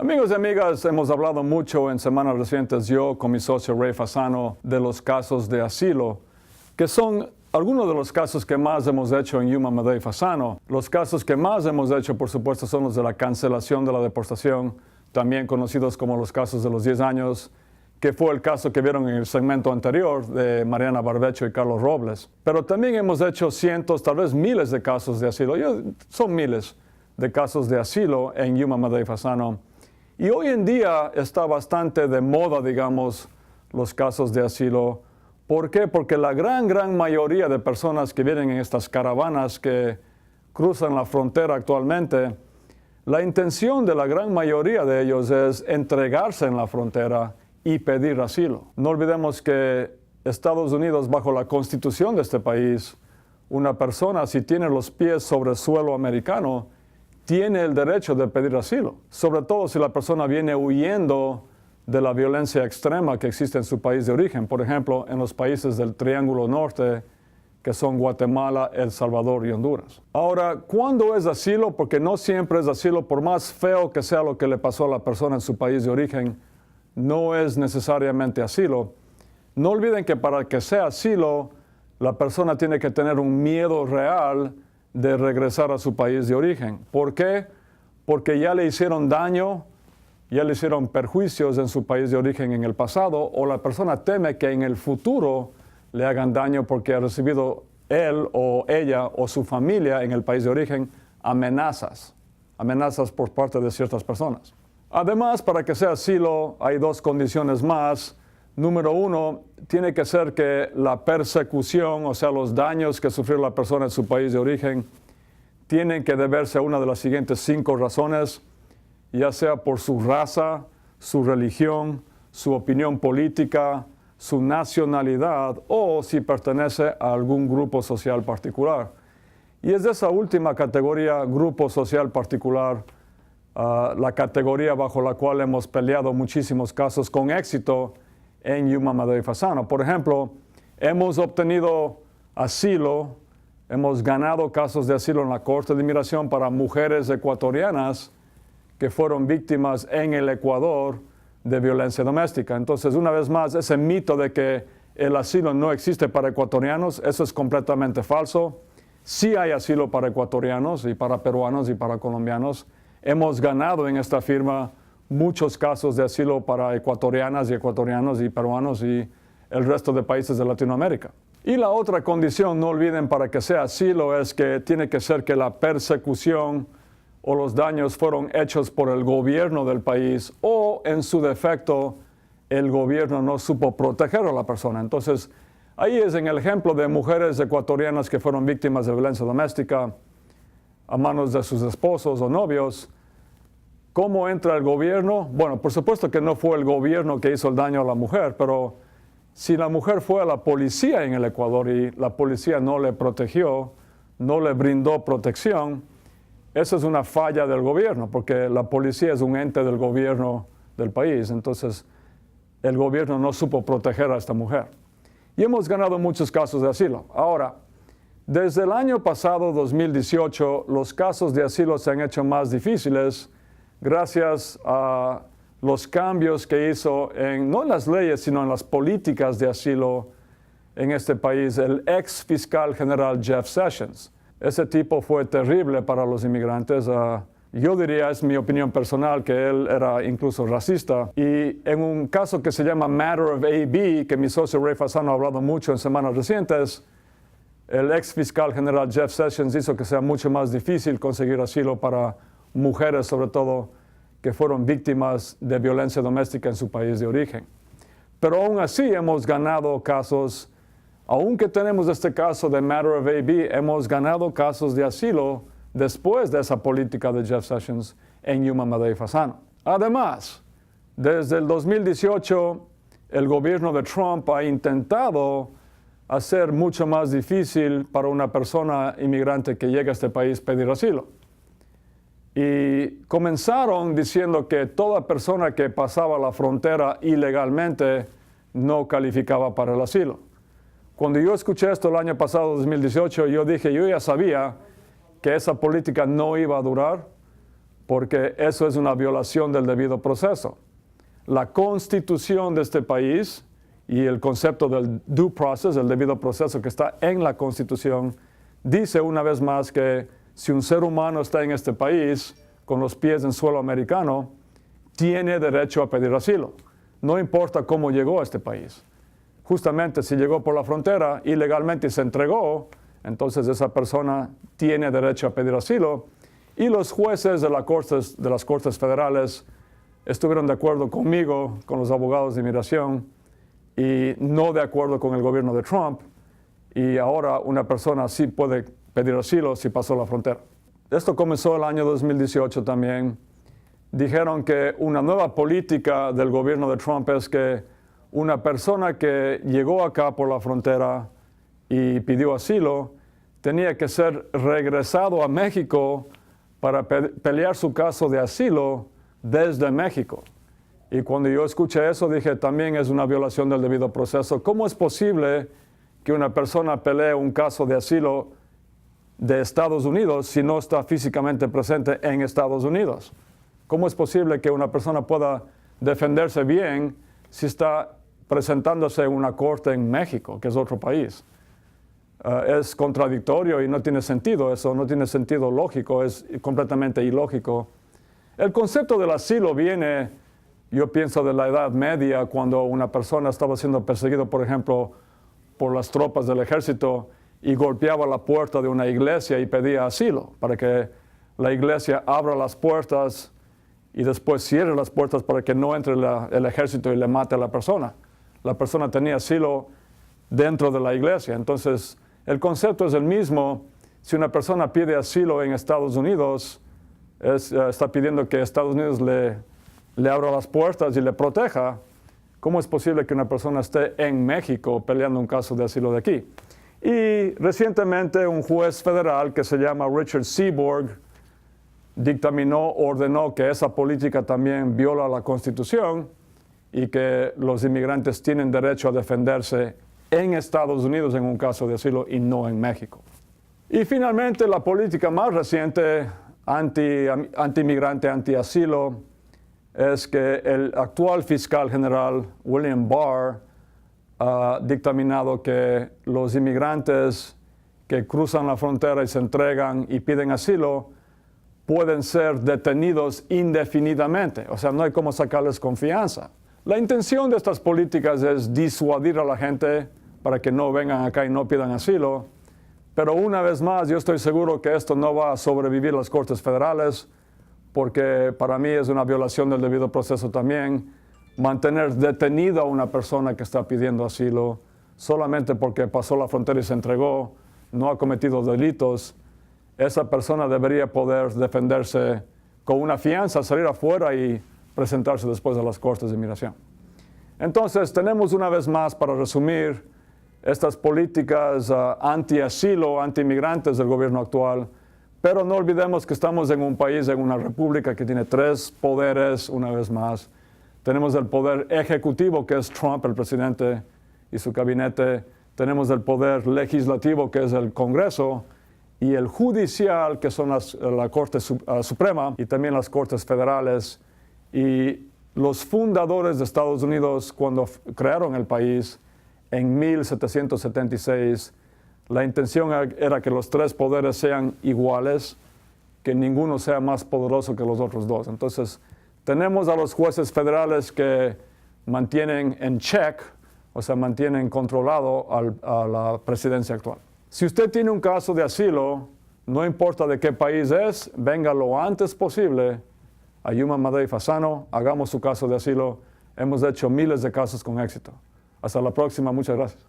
Amigos y amigas, hemos hablado mucho en semanas recientes, yo con mi socio Ray Fasano, de los casos de asilo, que son algunos de los casos que más hemos hecho en Yuma Madey Fasano. Los casos que más hemos hecho, por supuesto, son los de la cancelación de la deportación, también conocidos como los casos de los 10 años, que fue el caso que vieron en el segmento anterior de Mariana Barbecho y Carlos Robles. Pero también hemos hecho cientos, tal vez miles de casos de asilo. Son miles de casos de asilo en Yuma Madey Fasano. Y hoy en día está bastante de moda, digamos, los casos de asilo. ¿Por qué? Porque la gran mayoría de personas que vienen en estas caravanas que cruzan la frontera actualmente, la intención de la gran mayoría de ellos es entregarse en la frontera y pedir asilo. No olvidemos que Estados Unidos, bajo la constitución de este país, una persona, si tiene los pies sobre el suelo americano, tiene el derecho de pedir asilo, sobre todo si la persona viene huyendo de la violencia extrema que existe en su país de origen, por ejemplo, en los países del Triángulo Norte, que son Guatemala, El Salvador y Honduras. Ahora, ¿cuándo es asilo? Porque no siempre es asilo, por más feo que sea lo que le pasó a la persona en su país de origen, no es necesariamente asilo. No olviden que para que sea asilo, la persona tiene que tener un miedo real de regresar a su país de origen. ¿Por qué? Porque ya le hicieron daño, ya le hicieron perjuicios en su país de origen en el pasado, o la persona teme que en el futuro le hagan daño porque ha recibido él o ella o su familia en el país de origen amenazas por parte de ciertas personas. Además, para que sea asilo, hay dos condiciones más. Número uno, tiene que ser que la persecución, o sea, los daños que sufrió la persona en su país de origen, tienen que deberse a una de las siguientes 5 razones, ya sea por su raza, su religión, su opinión política, su nacionalidad o si pertenece a algún grupo social particular. Y es de esa última categoría, grupo social particular, la categoría bajo la cual hemos peleado muchísimos casos con éxito en Yuma Madey Fasano. Por ejemplo, hemos obtenido asilo, hemos ganado casos de asilo en la Corte de Inmigración para mujeres ecuatorianas que fueron víctimas en el Ecuador de violencia doméstica. Entonces, una vez más, ese mito de que el asilo no existe para ecuatorianos, eso es completamente falso. Sí hay asilo para ecuatorianos y para peruanos y para colombianos. Hemos ganado en esta firma muchos casos de asilo para ecuatorianas y ecuatorianos y peruanos y el resto de países de Latinoamérica. Y la otra condición, no olviden, para que sea asilo es que tiene que ser que la persecución o los daños fueron hechos por el gobierno del país o, en su defecto, el gobierno no supo proteger a la persona. Entonces, ahí es en el ejemplo de mujeres ecuatorianas que fueron víctimas de violencia doméstica a manos de sus esposos o novios. ¿Cómo entra el gobierno? Bueno, por supuesto que no fue el gobierno que hizo el daño a la mujer, pero si la mujer fue a la policía en el Ecuador y la policía no le protegió, no le brindó protección, eso es una falla del gobierno, porque la policía es un ente del gobierno del país. Entonces, el gobierno no supo proteger a esta mujer. Y hemos ganado muchos casos de asilo. Ahora, desde el año pasado, 2018, los casos de asilo se han hecho más difíciles gracias a los cambios que hizo, no en las leyes, sino en las políticas de asilo en este país, el ex fiscal general Jeff Sessions. Ese tipo fue terrible para los inmigrantes. Yo diría, es mi opinión personal, que él era incluso racista. Y en un caso que se llama Matter of AB, que mi socio Ray Fasano ha hablado mucho en semanas recientes, el ex fiscal general Jeff Sessions hizo que sea mucho más difícil conseguir asilo para mujeres, sobre todo, que fueron víctimas de violencia doméstica en su país de origen. Pero aún así hemos ganado casos, aunque tenemos este caso de Matter of AB, hemos ganado casos de asilo después de esa política de Jeff Sessions en Yuma Madey Fasano. Además, desde el 2018, el gobierno de Trump ha intentado hacer mucho más difícil para una persona inmigrante que llega a este país pedir asilo. Y comenzaron diciendo que toda persona que pasaba la frontera ilegalmente no calificaba para el asilo. Cuando yo escuché esto el año pasado, 2018, yo dije, yo ya sabía que esa política no iba a durar, porque eso es una violación del debido proceso. La constitución de este país y el concepto del due process, el debido proceso que está en la constitución, dice una vez más que si un ser humano está en este país con los pies en suelo americano, tiene derecho a pedir asilo. No importa cómo llegó a este país. Justamente si llegó por la frontera ilegalmente y se entregó, entonces esa persona tiene derecho a pedir asilo. Y los jueces de las Cortes Federales estuvieron de acuerdo conmigo, con los abogados de inmigración, y no de acuerdo con el gobierno de Trump. Y ahora una persona sí puede pedir asilo si pasó la frontera. Esto comenzó el año 2018 también. Dijeron que una nueva política del gobierno de Trump es que una persona que llegó acá por la frontera y pidió asilo tenía que ser regresado a México para pelear su caso de asilo desde México. Y cuando yo escuché eso dije, también es una violación del debido proceso. ¿Cómo es posible que una persona pelee un caso de asilo de Estados Unidos si no está físicamente presente en Estados Unidos? ¿Cómo es posible que una persona pueda defenderse bien si está presentándose en una corte en México, que es otro país? Es contradictorio y no tiene sentido eso, no tiene sentido lógico, es completamente ilógico. El concepto del asilo viene, yo pienso, de la Edad Media, cuando una persona estaba siendo perseguida, por ejemplo, por las tropas del ejército y golpeaba la puerta de una iglesia y pedía asilo, para que la iglesia abra las puertas y después cierre las puertas para que no entre el ejército y le mate a la persona. La persona tenía asilo dentro de la iglesia. Entonces, el concepto es el mismo. Si una persona pide asilo en Estados Unidos, está pidiendo que Estados Unidos le abra las puertas y le proteja. ¿Cómo es posible que una persona esté en México peleando un caso de asilo de aquí? Y recientemente un juez federal que se llama Richard Seaborg ordenó que esa política también viola la Constitución y que los inmigrantes tienen derecho a defenderse en Estados Unidos en un caso de asilo y no en México. Y finalmente la política más reciente anti-inmigrante, anti-asilo, es que el actual fiscal general, William Barr, ha dictaminado que los inmigrantes que cruzan la frontera y se entregan y piden asilo pueden ser detenidos indefinidamente. O sea, no hay cómo sacarles confianza. La intención de estas políticas es disuadir a la gente para que no vengan acá y no pidan asilo. Pero una vez más, yo estoy seguro que esto no va a sobrevivir las Cortes Federales, porque para mí es una violación del debido proceso también mantener detenida a una persona que está pidiendo asilo solamente porque pasó la frontera y se entregó, no ha cometido delitos. Esa persona debería poder defenderse con una fianza, salir afuera y presentarse después a las Cortes de Inmigración. Entonces, tenemos una vez más, para resumir, estas políticas anti-asilo, anti-inmigrantes del gobierno actual, pero no olvidemos que estamos en un país, en una república que tiene tres poderes, una vez más. Tenemos el poder ejecutivo, que es Trump, el presidente, y su gabinete. Tenemos el poder legislativo, que es el Congreso, y el judicial, que son la Corte Suprema, y también las Cortes Federales. Y los fundadores de Estados Unidos, cuando crearon el país en 1776, la intención era que los tres poderes sean iguales, que ninguno sea más poderoso que los otros dos. Entonces, tenemos a los jueces federales que mantienen en check, o sea, mantienen controlado a la presidencia actual. Si usted tiene un caso de asilo, no importa de qué país es, venga lo antes posible a Yuma Madey Fasano, hagamos su caso de asilo. Hemos hecho miles de casos con éxito. Hasta la próxima, muchas gracias.